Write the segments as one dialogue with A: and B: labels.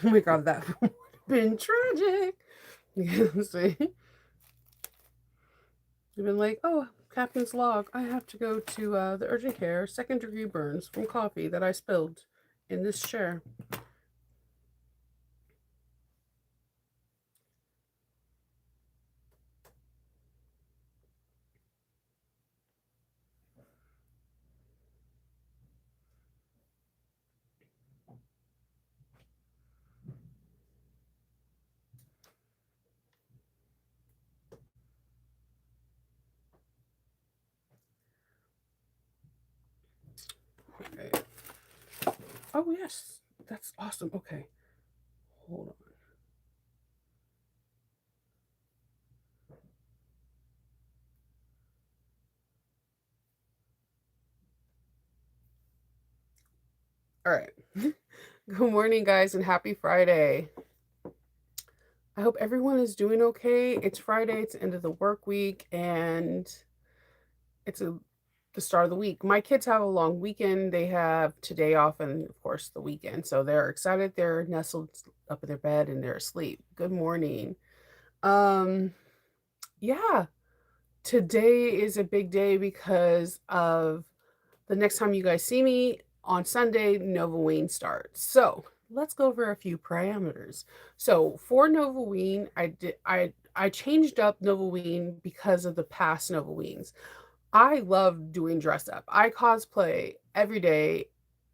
A: Oh my god, that would have been tragic. See? You've been like, oh, Captain's log. I have to go to the urgent care, second degree burns from coffee that I spilled in this chair. Okay. Oh, yes. That's awesome. Okay. Hold on. All right. Good morning, guys, and happy Friday. I hope everyone is doing okay. It's Friday, it's the end of the work week, and it's the start of the week. My kids have a long weekend. They have today off and, of course, the weekend. So they're excited. They're nestled up in their bed and they're asleep. Good morning. Um, yeah, today is a big day because of the next time you guys see me on Sunday, Novaween starts. So let's go over a few parameters. So for Novaween, I changed up Novaween because of the past Novaweens. I love doing dress up. I cosplay every day,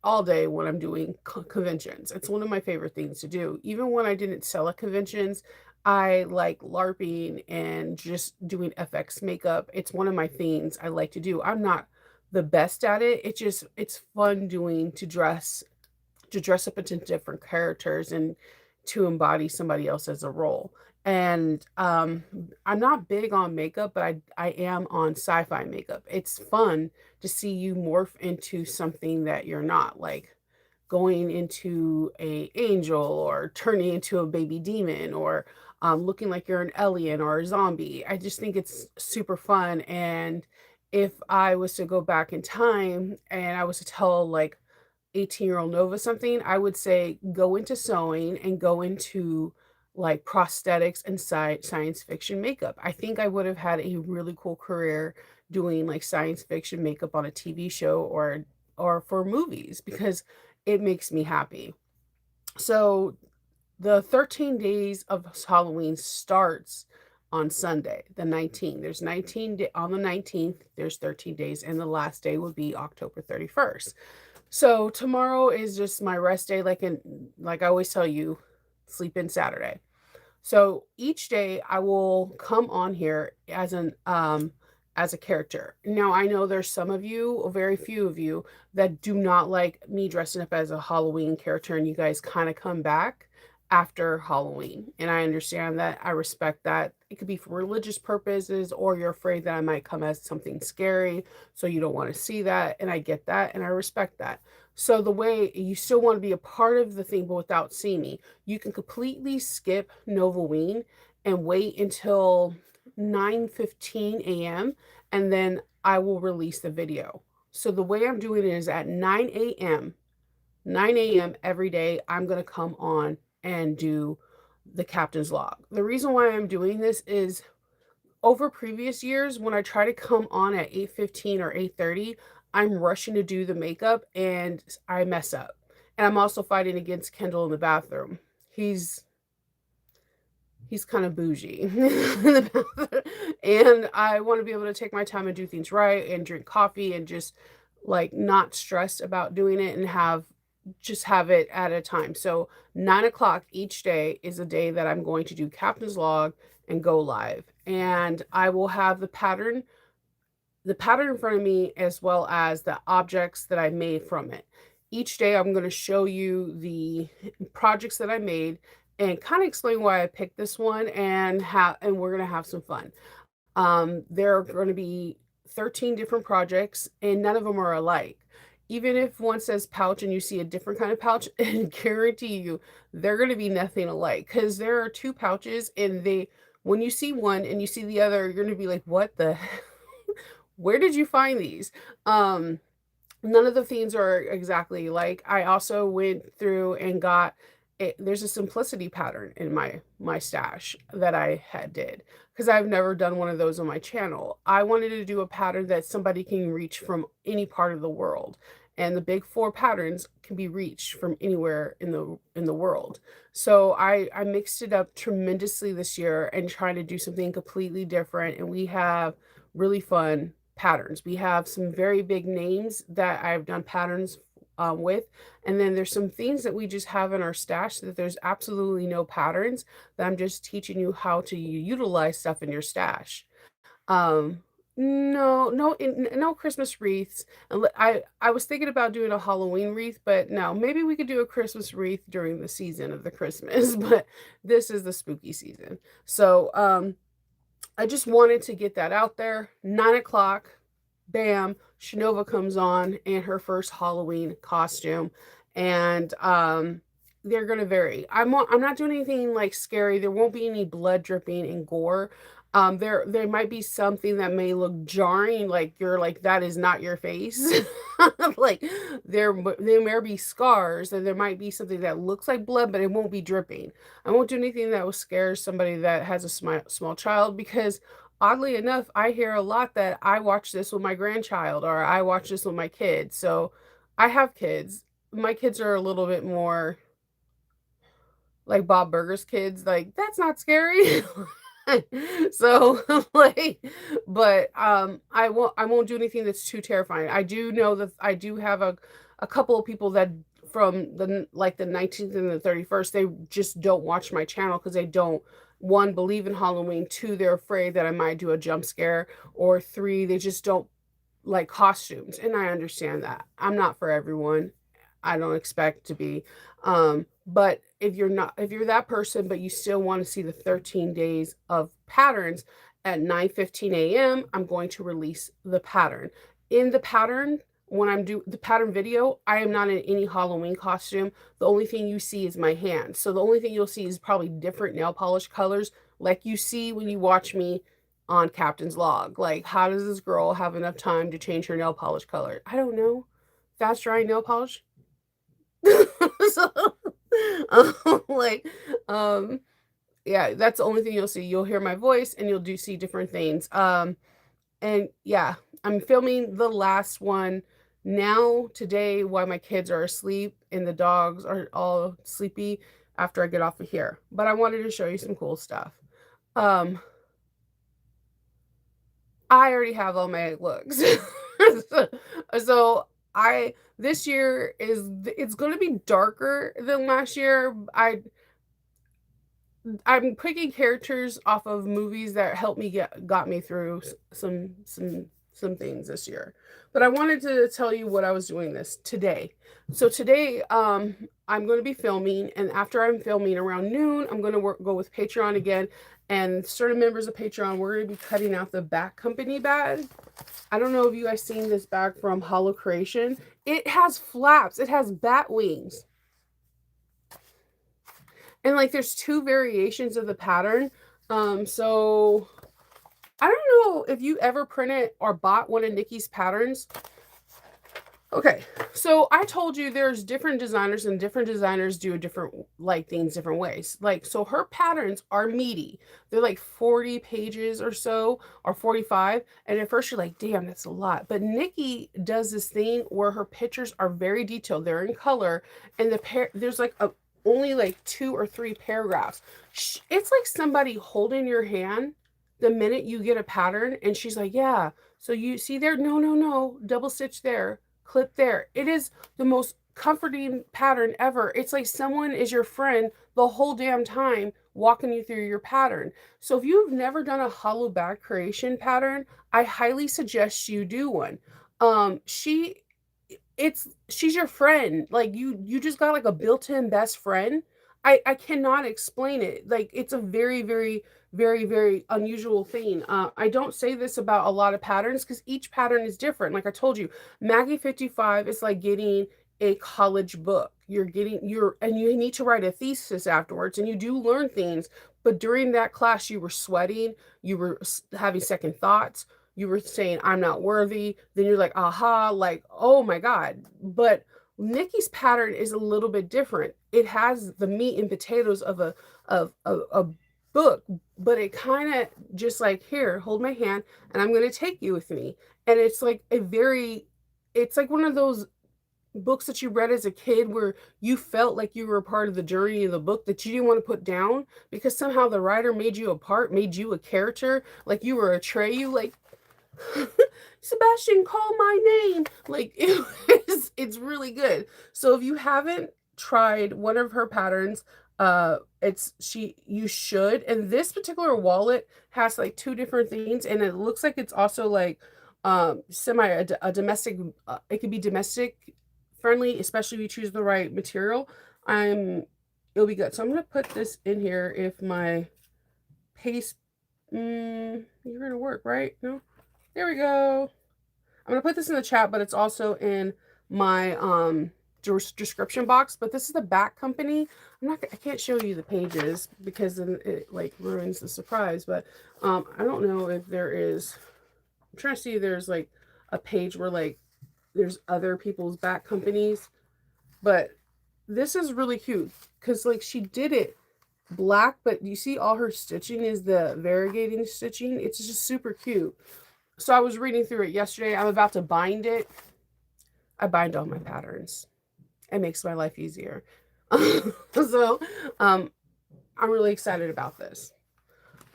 A: all day when I'm doing conventions. It's one of my favorite things to do. Even when I didn't sell at conventions, I like LARPing and just doing FX makeup. It's one of my things I like to do. I'm not the best at it. It's fun doing to dress up into different characters and to embody somebody else as a role. And I'm not big on makeup, but I am on sci-fi makeup. It's fun to see you morph into something that you're not, like going into a angel or turning into a baby demon or looking like you're an alien or a zombie. I just think it's super fun. And if I was to go back in time and I was to tell like 18-year-old Nova something, I would say go into sewing and go into like prosthetics and science fiction makeup. I think I would have had a really cool career doing like science fiction makeup on a TV show or for movies because it makes me happy. So the 13 days of Halloween starts on Sunday, the 19th. There's on the 19th, there's 13 days, and the last day would be October 31st. So tomorrow is just my rest day, like I always tell you, sleep in Saturday. So each day I will come on here as a character. Now I know there's some of you, or very few of you, that do not like me dressing up as a Halloween character and you guys kind of come back after Halloween. And I understand that. I respect that. It could be for religious purposes or you're afraid that I might come as something scary, so you don't want to see that, and I get that and I respect that. So the way you still want to be a part of the thing but without seeing me, you can completely skip Novaween and wait until 9:15 a.m. and then I will release the video. So the way I'm doing it is at 9 a.m. 9 a.m. every day, I'm going to come on and do the captain's log. The reason why I'm doing this is over previous years when I try to come on at 8:15 or 8:30, I'm rushing to do the makeup and I mess up. And I'm also fighting against Kendall in the bathroom. He's he's kind of bougie in the bathroom. And I want to be able to take my time and do things right and drink coffee and just like not stress about doing it and have it at a time. So 9 o'clock each day is a day that I'm going to do captain's log and go live. And I will have the pattern in front of me as well as the objects that I made from it. Each day I'm going to show you the projects that I made and kind of explain why I picked this one and we're going to have some fun. There are going to be 13 different projects and none of them are alike. Even if one says pouch and you see a different kind of pouch, I guarantee you they're going to be nothing alike because there are two pouches and when you see one and you see the other, you're going to be like, what the where did you find these? Um, None of the themes are exactly like. I also went through and got there's a simplicity pattern in my stash that I had did, because I've never done one of those on my channel. I wanted to do a pattern that somebody can reach from any part of the world, and the big four patterns can be reached from anywhere in the world. So I mixed it up tremendously this year and trying to do something completely different, and we have really fun patterns. We have some very big names that I've done patterns with, and then there's some things that we just have in our stash that there's absolutely no patterns, that I'm just teaching you how to utilize stuff in your stash. Um, no Christmas wreaths. I was thinking about doing a Halloween wreath, but no, maybe we could do a Christmas wreath during the season of the Christmas, but this is the spooky season. So, I just wanted to get that out there. 9 o'clock, bam, Shanova comes on in her first Halloween costume, and they're gonna vary. I'm not doing anything like scary. There won't be any blood dripping and gore. There might be something that may look jarring, like you're like that is not your face. Like there may be scars, and there might be something that looks like blood, but it won't be dripping. I won't do anything that will scare somebody that has a small child, because oddly enough, I hear a lot that I watch this with my grandchild, or I watch this with my kids. So I have kids. My kids are a little bit more like Bob Burger's kids, like that's not scary. So like, but I won't do anything that's too terrifying. I do know that I do have a couple of people that from the 19th and the 31st, they just don't watch my channel because they don't, one, believe in Halloween, two, they're afraid that I might do a jump scare, or three, they just don't like costumes. And I understand that. I'm not for everyone. I don't expect to be. But if you're that person, but you still want to see the 13 days of patterns at 9:15 a.m., I'm going to release the pattern. In the pattern, when I'm do the pattern video, I am not in any Halloween costume. The only thing you see is my hand. So the only thing you'll see is probably different nail polish colors, like you see when you watch me on Captain's Log. Like, how does this girl have enough time to change her nail polish color? I don't know. Fast drying nail polish. So, like, um, yeah, that's the only thing you'll see. You'll hear my voice, and you'll do see different things. And yeah, I'm filming the last one now today while my kids are asleep and the dogs are all sleepy after I get off of here. But I wanted to show you some cool stuff. Um, I already have all my looks. So, so I this year it's going to be darker than last year. I'm picking characters off of movies that helped me got me through some things this year. But I wanted to tell you what I was doing this today. So today I'm going to be filming, and after I'm filming around noon, I'm going to go with Patreon again, and certain members of Patreon, we're going to be cutting out the back company bag. I don't know if you guys seen this bag from Hollow Creation. It has flaps. It has bat wings. And like there's two variations of the pattern. So I don't know if you ever printed or bought one of Nikki's patterns. Okay, so I told you there's different designers, and different designers do different like things different ways. Like, so her patterns are meaty. They're like 40 pages or so, or 45. And at first you're like, damn, that's a lot. But Nikki does this thing where her pictures are very detailed. They're in color, and there's like only like 2 or 3 paragraphs. It's like somebody holding your hand the minute you get a pattern, and she's like, yeah, so you see there, no, double stitch there, clip there. It is the most comforting pattern ever. It's like someone is your friend the whole damn time walking you through your pattern. So if you've never done a hollow bag creation pattern, I highly suggest you do one. She's your friend. Like you just got like a built-in best friend. I cannot explain it. Like, it's a very, very, very, very unusual thing. I don't say this about a lot of patterns because each pattern is different. Like I told you, Maggie 55 is like getting a college book. And you need to write a thesis afterwards, and you do learn things. But during that class, you were sweating, you were having second thoughts, you were saying, I'm not worthy. Then you're like, aha, like, oh my God. But Nikki's pattern is a little bit different. It has the meat and potatoes of a book, but it kind of just like, here, hold my hand, and I'm going to take you with me. And it's like it's like one of those books that you read as a kid where you felt like you were a part of the journey of the book that you didn't want to put down because somehow the writer made you a part, made you a character, like you were Atreyu, like Sebastian, call my name. Like it's really good. So if you haven't tried one of her patterns, you should. And this particular wallet has like two different things, and it looks like it's also like semi a domestic. It could be domestic friendly, especially if you choose the right material. I'm It'll be good. So I'm gonna put this in here if my paste. You're gonna work, right? No. There we go. I'm gonna put this in the chat, but it's also in my description box. But this is the back company. I can't show you the pages because then it like ruins the surprise. But I don't know if there is. I'm trying to see if there's like a page where like there's other people's back companies. But this is really cute because like she did it black, but you see all her stitching is the variegating stitching. It's just super cute. So I was reading through it yesterday. I'm about to bind it. I bind all my patterns. It makes my life easier. So I'm really excited about this.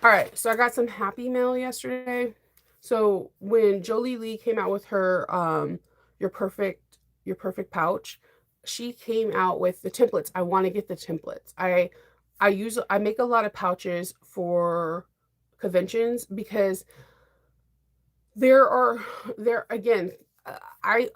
A: All right, so I got some happy mail yesterday. So when Joleelee came out with her your perfect pouch, she came out with the templates. I want to get the templates. I make a lot of pouches for conventions because there again, I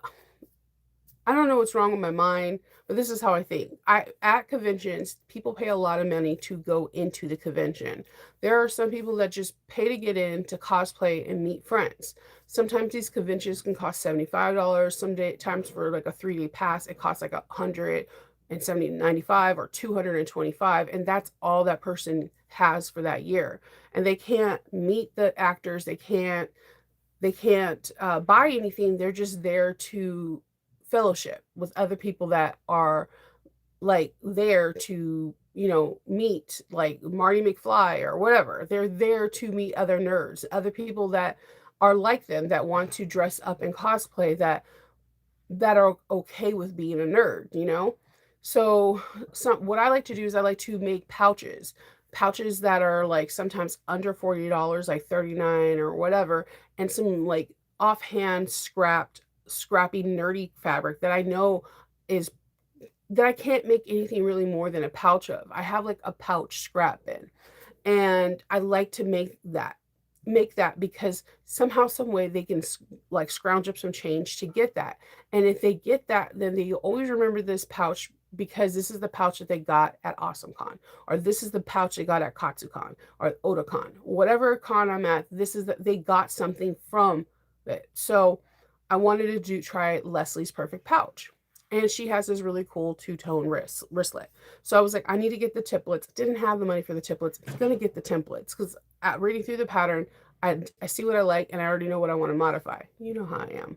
A: I don't know what's wrong with my mind, but this is how I think. At conventions, people pay a lot of money to go into the convention. There are some people that just pay to get in to cosplay and meet friends. Sometimes these conventions can cost $75. Times for like a 3-day pass, it costs like 195 or 225, and that's all that person has for that year. And they can't meet the actors, they can't buy anything. They're just there to fellowship with other people that are like there to meet like Marty McFly or whatever. They're there to meet other nerds, other people that are like them, that want to dress up and cosplay, that are okay with being a nerd. So what I like to do is I like to make pouches that are like sometimes under $40, like 39 or whatever, and some like offhand scrappy nerdy fabric that I know is that I can't make anything really more than a pouch of. I have like a pouch scrap bin, and I like to make that because somehow some way they can like scrounge up some change to get that. And if they get that, then they always remember this pouch because this is the pouch that they got at AwesomeCon, or this is the pouch they got at KatsuCon or Otakon, whatever con I'm at. This is that they got something from it. So I wanted to try Leslie's perfect pouch, and she has this really cool two-tone wristlet. So I was like, I need to get the templates. Didn't have the money for the templates. I'm gonna get the templates because at reading through the pattern, I see what I like and I already know what I want to modify. You know how I am.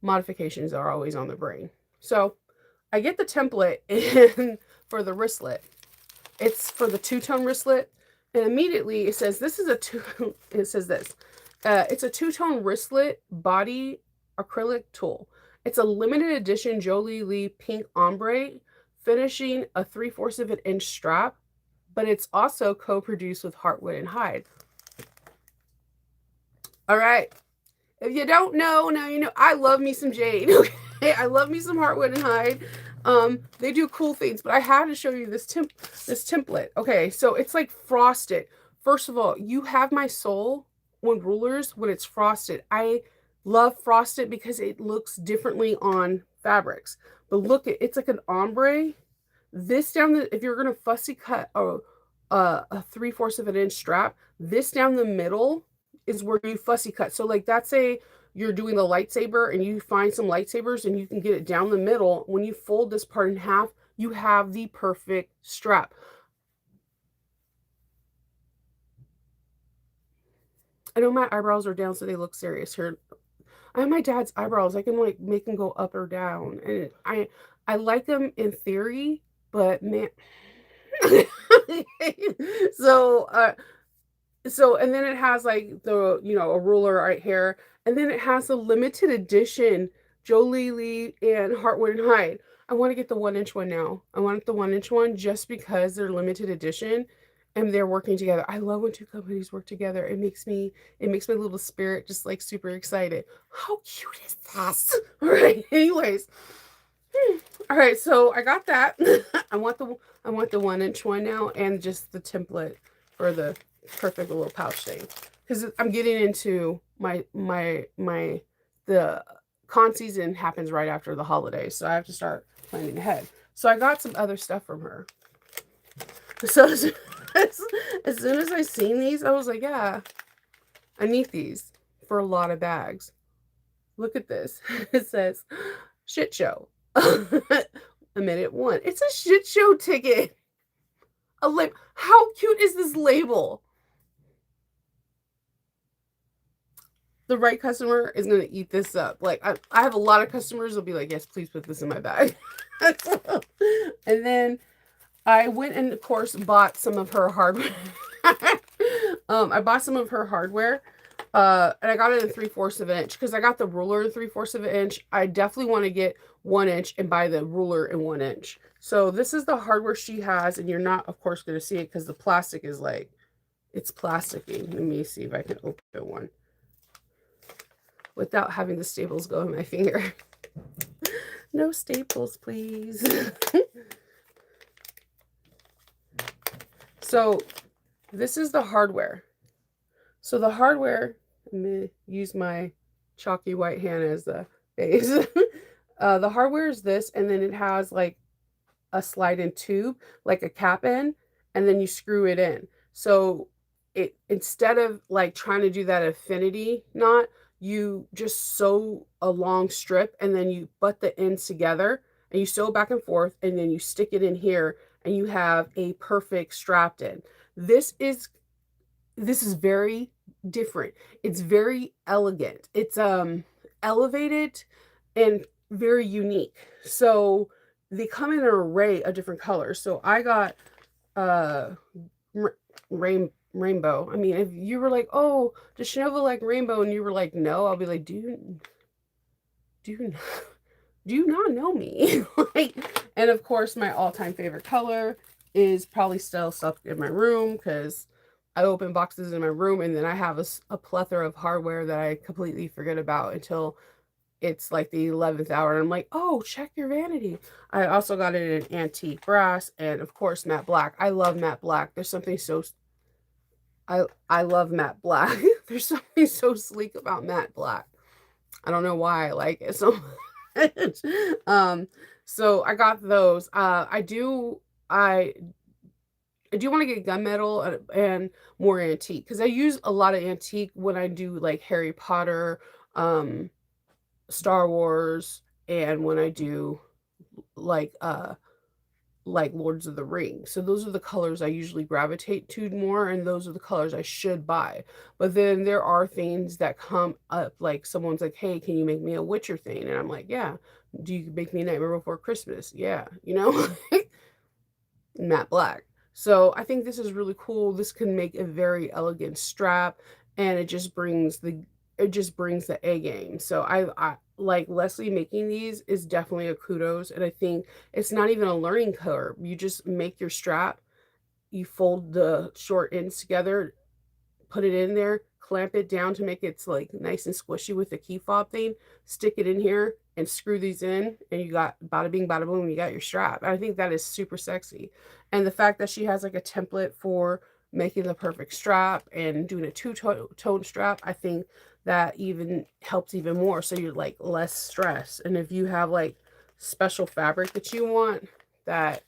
A: Modifications are always on the brain. So I get the template in for the wristlet. It's for the two-tone wristlet, and immediately it says this is a two. It says this. It's a two-tone wristlet body acrylic tool. It's a limited edition Joleelee pink ombre, finishing a 3/4 of an inch strap, but it's also co-produced with Heartwood and Hide. All right. If you don't know, now you know. I love me some jade. Okay, I love me some Heartwood and Hide. They do cool things, but I had to show you this template. Okay, so it's like frosted. First of all, you have my soul when rulers when it's frosted. I love frosted because it looks differently on fabrics. But look, it's like an ombre. This down the if you're gonna fussy cut a 3/4 of an inch strap, this down the middle is where you fussy cut. So like that's you're doing the lightsaber and you find some lightsabers and you can get it down the middle. When you fold this part in half, you have the perfect strap. I know my eyebrows are down so they look serious here. I have my dad's eyebrows. I can like make them go up or down, and I like them in theory, but man. so so and then it has like the a ruler right here, and then it has a limited edition Joleelee and Heartwood and Hyde. I want to get the 1 inch one now. I want the 1 inch one just because they're limited edition and they're working together. I love when two companies work together. It makes my little spirit just like super excited. How cute is this? All right. Anyways, all right, so I got that. I want the 1 inch one now, and just the template for the perfect little pouch thing, because I'm getting into the con season happens right after the holidays, so I have to start planning ahead. So I got some other stuff from her. So as soon as I seen these, I was like, yeah, I need these for a lot of bags. Look at this. It says shit show. A minute one. It's a shit show ticket. How cute is this label? The right customer is gonna eat this up. Like I have a lot of customers will be like, yes, please put this in my bag. And then I went and of course bought some of her hardware. I bought some of her hardware. And I got it in 3/4 of an inch because I got the ruler in 3/4 of an inch. I definitely want to get 1 inch and buy the ruler in 1 inch. So this is the hardware she has, and you're not, of course, going to see it because the plastic is like, it's plasticky. Let me see if I can open one without having the staples go in my finger. No staples, please. So this is the hardware. So the hardware, I'm going to use my chalky white hand as the base. The hardware is this, and then it has like a slide-in tube, like a cap in, and then you screw it in. So it, instead of like trying to do that affinity knot, you just sew a long strip and then you butt the ends together and you sew back and forth, and then you stick it in here and you have a perfect strapped in. This is very different. It's very elegant. It's elevated and very unique. So they come in an array of different colors. So I got uh rainbow. I mean, if you were like, oh, does Chanel like rainbow? And you were like, no, I'll be like, do you do you not know me? Like, and of course, my all-time favorite color is probably still stuck in my room because I open boxes in my room and then I have a plethora of hardware that I completely forget about until it's like the 11th hour. And I'm like, oh, check your vanity. I also got it in antique brass and, of course, matte black. I love matte black. There's something so... I love matte black. There's something so sleek about matte black. I don't know why I like it so much. So I got those. I do want to get gunmetal and more antique because I use a lot of antique when I do like Harry Potter, Star Wars, and when I do like Lords of the Rings. So those are the colors I usually gravitate to more, and those are the colors I should buy. But then there are things that come up, like someone's like, hey, can you make me a Witcher thing? And I'm like, yeah. Do you make me a Nightmare Before Christmas? Yeah, matte black. So I think this is really cool. This can make a very elegant strap, and it just brings the A game. So I like Leslie making these is definitely a kudos, and I think it's not even a learning curve. You just make your strap, you fold the short ends together, put it in there, clamp it down to make it like nice and squishy with the key fob thing, stick it in here and screw these in, and you got bada bing bada boom, you got your strap. And I think that is super sexy. And the fact that she has like a template for making the perfect strap and doing a two-tone strap, I think that even helps even more, so you're like less stressed. And if you have like special fabric that you want that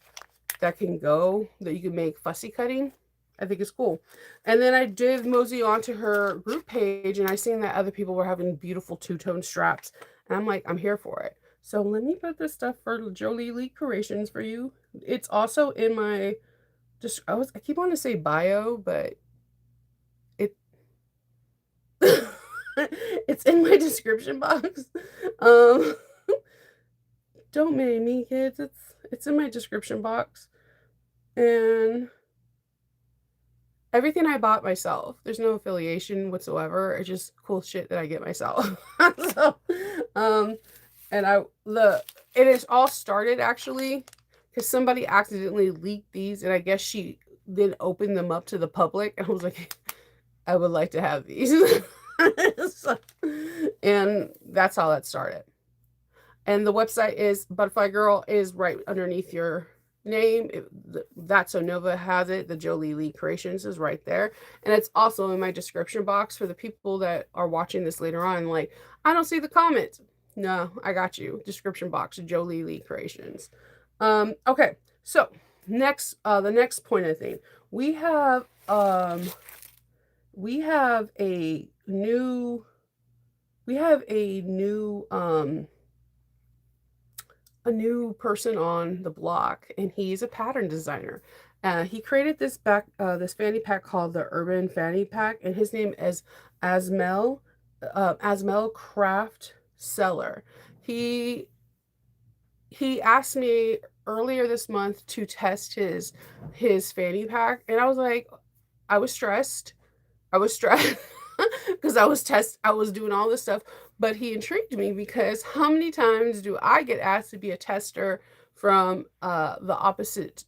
A: can go, that you can make fussy cutting, I think it's cool. And then I did mosey onto her group page, and I seen that other people were having beautiful two-tone straps, and I'm like, I'm here for it. So let me put this stuff for Joleelee Creations for you. It's also in my, I keep wanting to say bio, but it It's in my description box. Um, don't mind me, kids. It's in my description box. And everything I bought myself. There's no affiliation whatsoever. It's just cool shit that I get myself. So, um, and it is all started actually because somebody accidentally leaked these, and I guess she then opened them up to the public, and I was like, I would like to have these. So, and that's how that started. And the website is Butterfly Girl is right underneath your name. That's so Nova has it. The Joleelee Creations is right there. And it's also in my description box for the people that are watching this later on. Like, I don't see the comments. No, I got you. Description box, Joleelee Creations. Okay, so the next point of the thing. We have we have a new we have a new person on the block, and he's a pattern designer. He created this fanny pack called the Urban Fanny Pack, and his name is Asmel Asmel Craft Seller. He he asked me earlier this month to test his fanny pack, and I was stressed. I was stressed because I was doing all this stuff, but he intrigued me because how many times do I get asked to be a tester from the opposite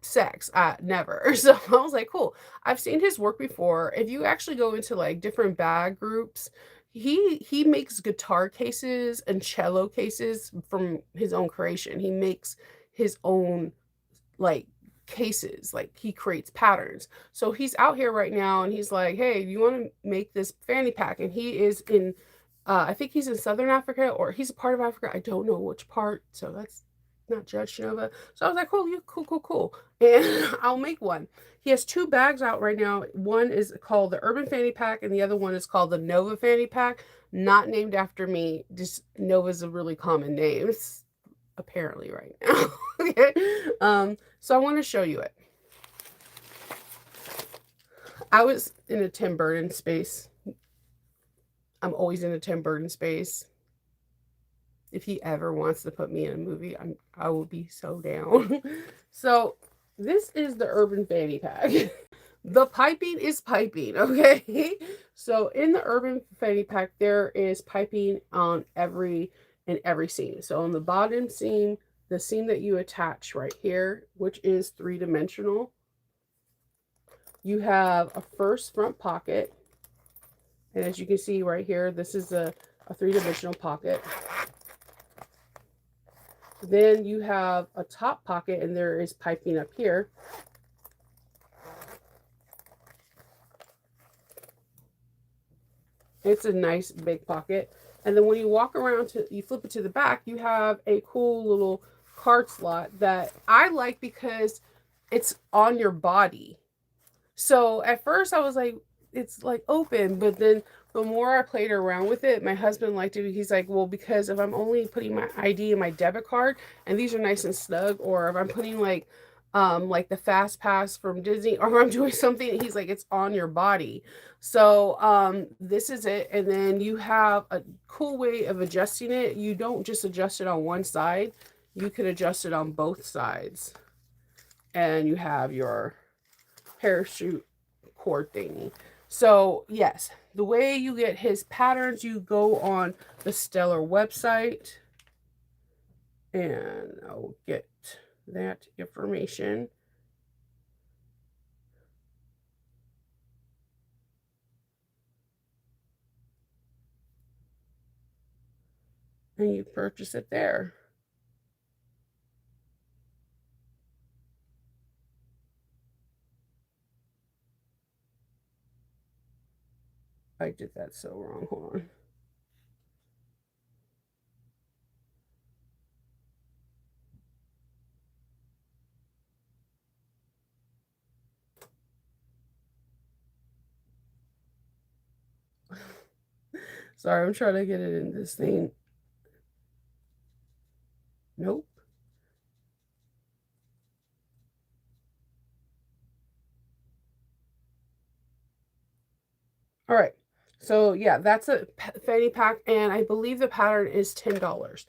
A: sex? Never. So I was like, cool. I've seen his work before. If you actually go into like different bag groups, he makes guitar cases and cello cases from his own creation. He makes his own like cases, like he creates patterns. So he's out here right now and he's like, hey, you want to make this fanny pack? And he is in I think he's in Southern Africa, or he's a part of Africa. I don't know which part, so that's not Judge Nova. So I was like, cool, you cool. And I'll make one. He has two bags out right now. One is called the Urban Fanny Pack, and the other one is called the Nova Fanny Pack. Not named after me. Just Nova's a really common name. It's apparently right now. Okay. So I want to show you it. I was in a Tim Burton space. I'm always in a Tim Burton space. If he ever wants to put me in a movie, I will be so down. So this is the Urban Fanny Pack. The piping is piping, okay? So in the Urban Fanny Pack, there is piping on every seam. So on the bottom seam, the seam that you attach right here, which is 3-dimensional, you have a first front pocket. And as you can see right here, this is a 3-dimensional pocket. Then you have a top pocket, and there is piping up here. It's a nice big pocket. And then when you walk around you flip it to the back, you have a cool little card slot that I like because it's on your body. So at first I was like, it's like open, but then the more I played around with it, my husband liked it. He's like, well, because if I'm only putting my ID and my debit card, and these are nice and snug, or if I'm putting like the fast pass from Disney, or if I'm doing something, he's like, it's on your body. So this is it. And then you have a cool way of adjusting it. You don't just adjust it on one side, you can adjust it on both sides. And you have your parachute cord thingy. So yes, the way you get his patterns, you go on the Stellar website, and I'll get that information. And you purchase it there. I did that so wrong. Hold on. Sorry, I'm trying to get it in this thing. Nope. All right. So yeah, that's a fanny pack, and I believe the pattern is $10.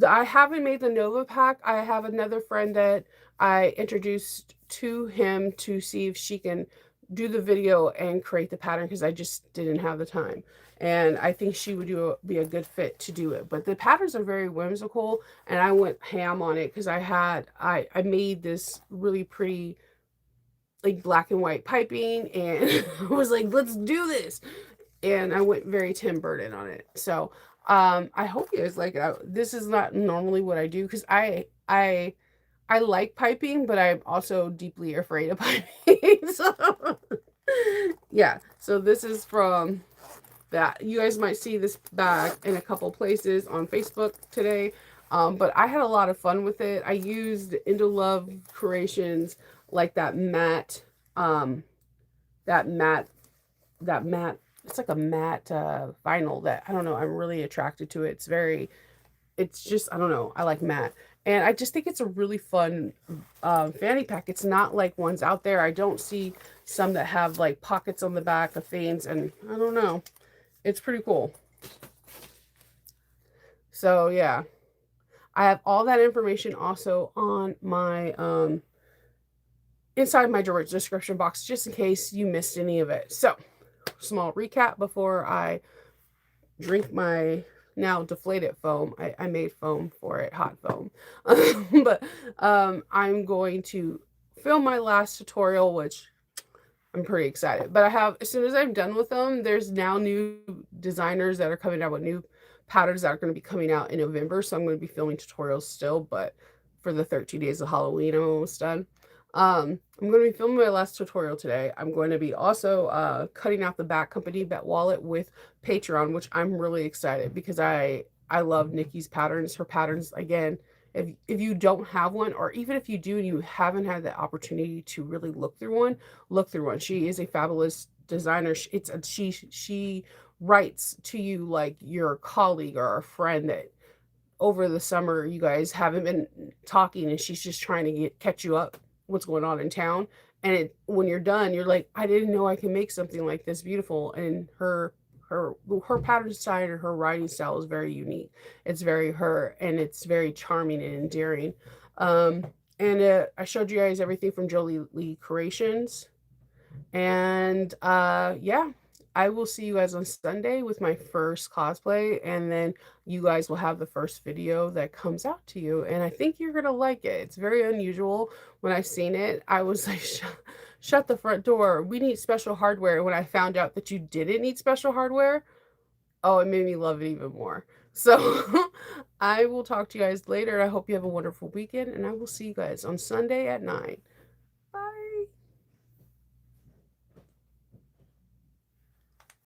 A: I haven't made the Nova pack. I have another friend that I introduced to him to see if she can do the video and create the pattern because I just didn't have the time. And I think she would be a good fit to do it. But the patterns are very whimsical, and I went ham on it because I made this really pretty like black and white piping, and I was like, let's do this, and I went very Tim Burton on it. So I hope you guys like it. This is not normally what I do because I like piping, but I'm also deeply afraid of piping. So yeah, so this is from that. You guys might see this bag in a couple places on Facebook today. But I had a lot of fun with it. I used Indo Love Creations, like um, that matte that matte it's like a matte vinyl that I don't know, I'm really attracted to it. It's just, I don't know, I like matte, and I just think it's a really fun fanny pack. It's not like ones out there. I don't see some that have like pockets on the back of fans, and I don't know, it's pretty cool. So yeah, I have all that information also on my inside my description box, just in case you missed any of it. So small recap before I drink my now deflated foam. I made foam for it, hot foam. But I'm going to film my last tutorial, which I'm pretty excited. But I have, as soon as I'm done with them, there's now new designers that are coming out with new patterns that are going to be coming out in November. So I'm going to be filming tutorials still, but for the 13 days of Halloween, I'm almost done. I'm going to be filming my last tutorial today. I'm going to be also cutting out the back company bet wallet with Patreon, which I'm really excited because I love Nikki's patterns. Her patterns, again, if you don't have one, or even if you do and you haven't had the opportunity to really look through one, look through one. She is a fabulous designer. She writes to you like your colleague or a friend that over the summer you guys haven't been talking, and she's just trying to catch you up what's going on in town. And when you're done, you're like, I didn't know I can make something like this beautiful. And her pattern style and her writing style is very unique. It's very her, and it's very charming and endearing. um and I showed you guys everything from Joleelee Creations. And yeah, I will see you guys on Sunday with my first cosplay, and then you guys will have the first video that comes out to you. And I think you're gonna like it. It's very unusual. When I seen it, I was like, shut the front door. We need special hardware. And when I found out that you didn't need special hardware, oh, it made me love it even more. So I will talk to you guys later. I hope you have a wonderful weekend, and I will see you guys on Sunday at 9.